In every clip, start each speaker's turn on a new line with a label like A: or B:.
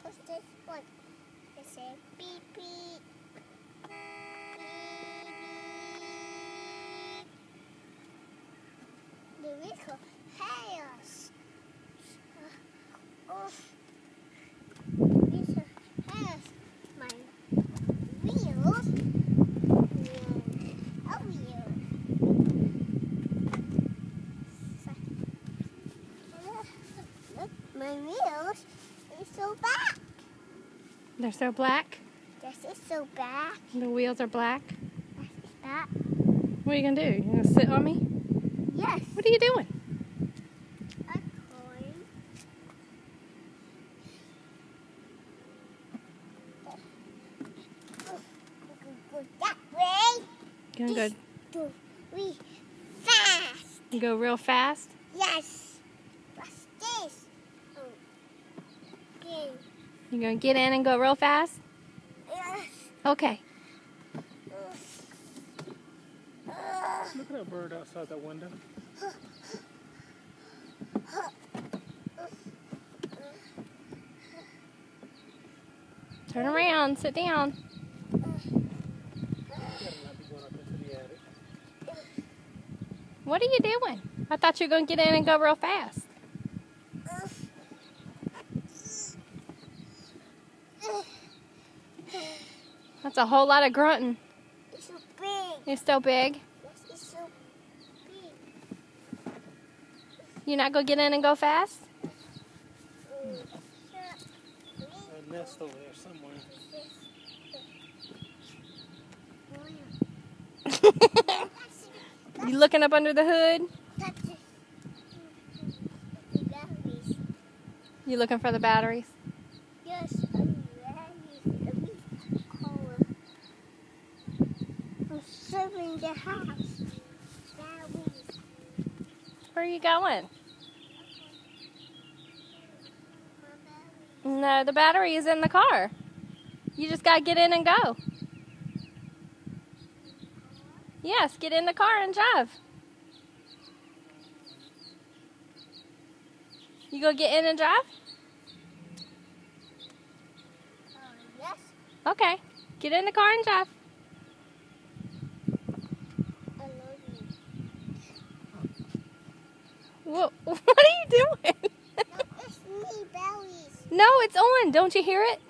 A: What's this one? It says beep beep. Beep beep. The vehicle has this has my wheels and a wheel. Look, my wheels is so black.
B: They're so black?
A: This is so black.
B: The wheels are black?
A: That's that.
B: What are you going to do? You going to sit on me?
A: Yes.
B: What are you doing?
A: I'm going. Go that way.
B: You going to
A: Go really fast.
B: go real fast?
A: Yes. What's this? Okay.
B: You going to get in and go real fast?
A: Yes.
B: Okay.
C: Look at that bird outside that window.
B: Turn around. Sit down.
C: You gotta not be going up into the attic.
B: What are you doing? I thought you were going to get in and go real fast. That's a whole lot of grunting.
A: It's so big.
B: It's so big.
A: Yes, it's so big.
B: You're not going to get in and go fast?
C: A nest over there somewhere.
B: You looking up under the hood? You looking for the batteries?
A: Yes, I'm serving the house. Batteries.
B: Where are you going? No, the battery is in the car. You just got to get in and go. Yes, get in the car and drive. You go get in and drive?
A: Yes.
B: Okay. Get in the car and drive.
A: I love you.
B: What are you doing?
A: No, it's me, berries.
B: No, it's on. Don't you hear it?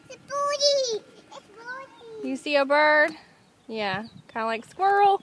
A: It's Booty. It's Booty.
B: You see a bird? Yeah, kind of like squirrel.